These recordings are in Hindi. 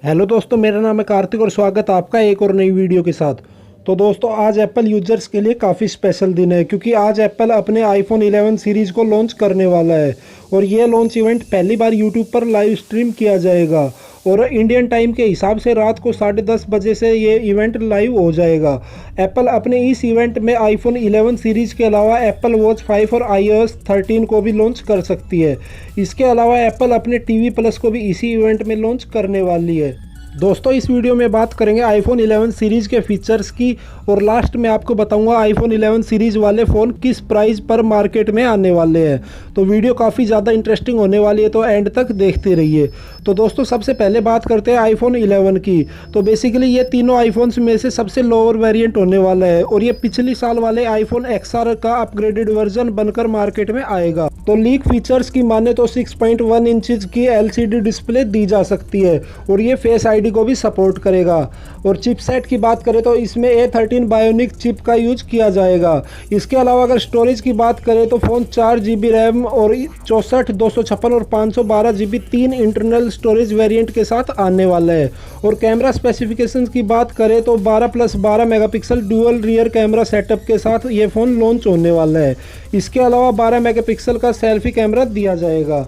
हेलो दोस्तों, मेरा नाम है कार्तिक और स्वागत है आपका एक और नई वीडियो के साथ। तो दोस्तों, आज एप्पल यूजर्स के लिए काफ़ी स्पेशल दिन है क्योंकि आज एप्पल अपने आईफोन 11 सीरीज़ को लॉन्च करने वाला है और ये लॉन्च इवेंट पहली बार यूट्यूब पर लाइव स्ट्रीम किया जाएगा और इंडियन टाइम के हिसाब से रात को 10:30 बजे से ये इवेंट लाइव हो जाएगा। एप्पल अपने इस इवेंट में आईफोन 11 सीरीज़ के अलावा एप्पल वॉच 5 और iOS 13 को भी लॉन्च कर सकती है। इसके अलावा एप्पल अपने टीवी प्लस को भी इसी इवेंट में लॉन्च करने वाली है। दोस्तों, इस वीडियो में बात करेंगे आईफोन 11 सीरीज़ के फीचर्स की और लास्ट में आपको बताऊंगा आईफोन 11 सीरीज़ वाले फ़ोन किस प्राइस पर मार्केट में आने वाले हैं। तो वीडियो काफ़ी ज़्यादा इंटरेस्टिंग होने वाली है, तो एंड तक देखते रहिए। तो दोस्तों, सबसे पहले बात करते हैं आईफोन 11 की। तो बेसिकली ये तीनों आईफोन्स में से सबसे लोअर वेरिएंट होने वाला है और ये पिछली साल वाले आईफोन XR का अपग्रेडेड वर्जन बनकर मार्केट में आएगा। तो लीक फीचर्स की माने तो 6.1 इंचज़ की LCD डिस्प्ले दी जा सकती है और ये फेस आईडी को भी सपोर्ट करेगा। और चिपसेट की बात करें तो इसमें A13 बायोनिक चिप का यूज किया जाएगा। इसके अलावा अगर स्टोरेज की बात करें तो फ़ोन 4GB रैम और 64, 256 और 512GB 3 इंटरनल स्टोरेज वेरिएंट के साथ आने वाला है। और कैमरा स्पेसिफिकेशंस की बात करें तो 12+12 megapixel dual rear camera setup के साथ ये फ़ोन लॉन्च होने वाला है। इसके अलावा 12 मेगापिक्सल का सेल्फी कैमरा दिया जाएगा।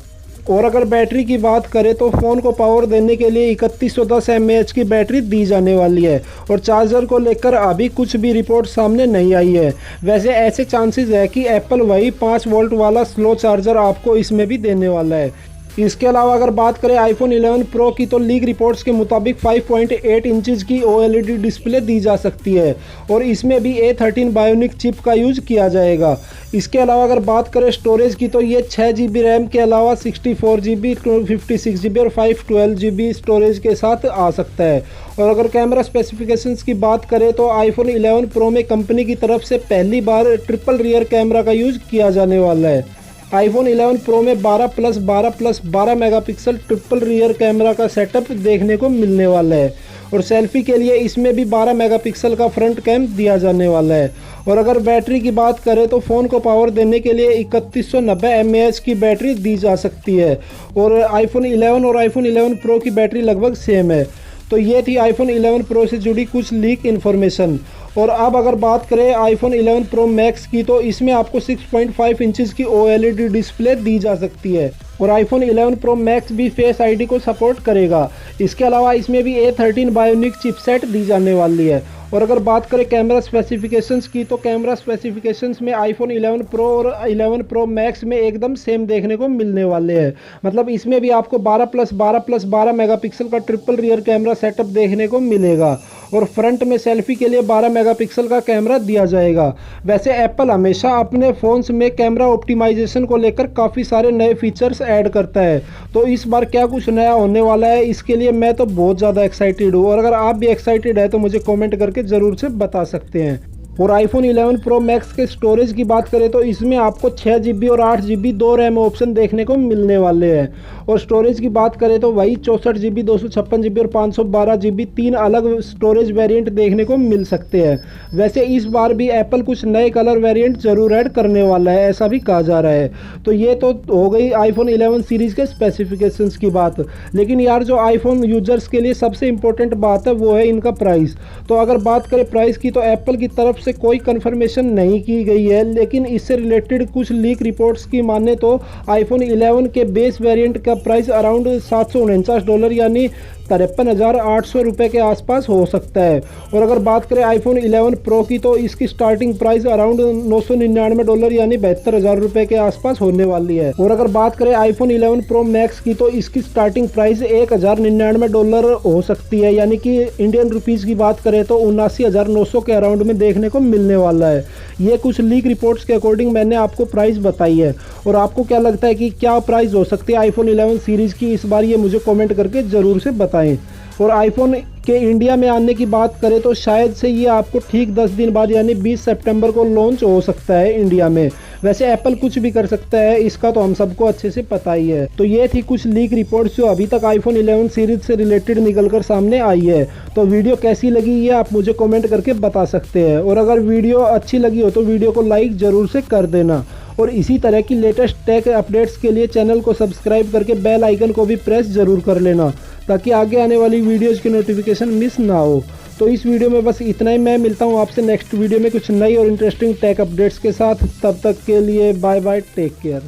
और अगर बैटरी की बात करें तो फ़ोन को पावर देने के लिए 3110 mAh की बैटरी दी जाने वाली है और चार्जर को लेकर अभी कुछ भी रिपोर्ट सामने नहीं आई है। वैसे ऐसे चांसेस है कि एप्पल वही 5 वोल्ट वाला स्लो चार्जर आपको इसमें भी देने वाला है। इसके अलावा अगर बात करें आईफोन 11 प्रो की तो लीक रिपोर्ट्स के मुताबिक 5.8 इंचज़ की OLED डिस्प्ले दी जा सकती है और इसमें भी A13 बायोनिक चिप का यूज किया जाएगा। इसके अलावा अगर बात करें स्टोरेज की तो ये 6GB रैम के अलावा 64GB, 56GB और 512GB स्टोरेज के साथ आ सकता है। और अगर कैमरा स्पेसिफिकेशंस की बात करें तो आईफोन 11 प्रो में कंपनी की तरफ से पहली बार ट्रिपल रियर कैमरा का यूज किया जाने वाला है। आईफोन 11 प्रो में 12+12+12 मेगापिक्सल ट्रिपल रियर कैमरा का सेटअप देखने को मिलने वाला है और सेल्फी के लिए इसमें भी 12 मेगापिक्सल का फ्रंट कैम दिया जाने वाला है। और अगर बैटरी की बात करें तो फ़ोन को पावर देने के लिए 3190 mAh की बैटरी दी जा सकती है और आईफोन 11 और आईफोन 11 प्रो की बैटरी लगभग सेम है। तो ये थी आईफोन 11 प्रो से जुड़ी कुछ लीक इन्फॉर्मेशन। और अब अगर बात करें आईफोन 11 प्रो मैक्स की तो इसमें आपको 6.5 इंचज़ की OLED डिस्प्ले दी जा सकती है और आईफोन 11 प्रो मैक्स भी फेस आईडी को सपोर्ट करेगा। इसके अलावा इसमें भी A13 बायोनिक चिपसेट दी जाने वाली है। और अगर बात करें कैमरा स्पेसिफिकेशंस की तो कैमरा स्पेसिफिकेशंस में आईफोन 11 प्रो और 11 प्रो मैक्स में एकदम सेम देखने को मिलने वाले हैं। मतलब इसमें भी आपको 12+12+12 मेगापिक्सल का ट्रिपल रियर कैमरा सेटअप देखने को मिलेगा और फ्रंट में सेल्फी के लिए 12 मेगापिक्सल का कैमरा दिया जाएगा। वैसे एप्पल हमेशा अपने फ़ोन्स में कैमरा ऑप्टिमाइजेशन को लेकर काफ़ी सारे नए फीचर्स ऐड करता है, तो इस बार क्या कुछ नया होने वाला है इसके लिए मैं तो बहुत ज़्यादा एक्साइटेड हूँ। और अगर आप भी एक्साइटेड है तो मुझे कमेंट करके ज़रूर से बता सकते हैं। और आईफोन 11 प्रो मैक्स के स्टोरेज की बात करें तो इसमें आपको 6GB और 8GB दो रैम ऑप्शन देखने को मिलने वाले हैं। और स्टोरेज की बात करें तो वही 64GB, 256GB और 512GB 3 अलग स्टोरेज वेरिएंट देखने को मिल सकते हैं। वैसे इस बार भी एप्पल कुछ नए कलर वेरिएंट ज़रूर ऐड करने वाला है, ऐसा भी कहा जा रहा है। तो ये तो हो गई आईफोन 11 सीरीज़ के स्पेसिफिकेशंस की बात। लेकिन यार, जो आईफोन यूजर्स के लिए सबसे इंपॉर्टेंट बात है वो है इनका प्राइस। तो अगर बात करें प्राइस की तो एप्पल की तरफ से कोई कंफर्मेशन नहीं की गई है, लेकिन इससे रिलेटेड कुछ लीक रिपोर्ट्स की माने तो आईफोन 11 के बेस वेरिएंट का प्राइस अराउंड $749 यानी 53,800 रुपये के आसपास हो सकता है। और अगर बात करें आईफोन 11 प्रो की तो इसकी स्टार्टिंग प्राइस अराउंड $999 यानी 72,000 रुपये के आसपास होने वाली है। और अगर बात करें आईफोन 11 प्रो मैक्स की तो इसकी स्टार्टिंग प्राइस $1,099 हो सकती है, यानी कि इंडियन रुपीज़ की बात करें तो 79,900 के अराउंड में देखने को मिलने वाला है। ये कुछ लीक रिपोर्ट्स के अकॉर्डिंग मैंने आपको प्राइस बताई है। और आपको क्या लगता है कि क्या प्राइस हो सकती है आईफोन 11 सीरीज़ की इस बार, ये मुझे कमेंट करके ज़रूर से बताएं। और आईफोन के इंडिया में आने की बात करें तो शायद से ये आपको ठीक 10 दिन बाद यानी 20 सितंबर को लॉन्च हो सकता है इंडिया में। वैसे एप्पल कुछ भी कर सकता है, इसका तो हम सबको अच्छे से पता ही है। तो ये थी कुछ लीक रिपोर्ट्स जो अभी तक आईफोन 11 सीरीज से रिलेटेड निकलकर सामने आई है। तो वीडियो कैसी लगी ये आप मुझे कमेंट करके बता सकते हैं और अगर वीडियो अच्छी लगी हो तो वीडियो को लाइक ज़रूर से कर देना और इसी तरह की लेटेस्ट टेक अपडेट्स के लिए चैनल को सब्सक्राइब करके बेल आइकन को भी प्रेस ज़रूर कर लेना, ताकि आगे आने वाली वीडियोज़ की नोटिफिकेशन मिस ना हो। तो इस वीडियो में बस इतना ही। मैं मिलता हूँ आपसे नेक्स्ट वीडियो में कुछ नई और इंटरेस्टिंग टेक अपडेट्स के साथ। तब तक के लिए बाय बाय, टेक केयर।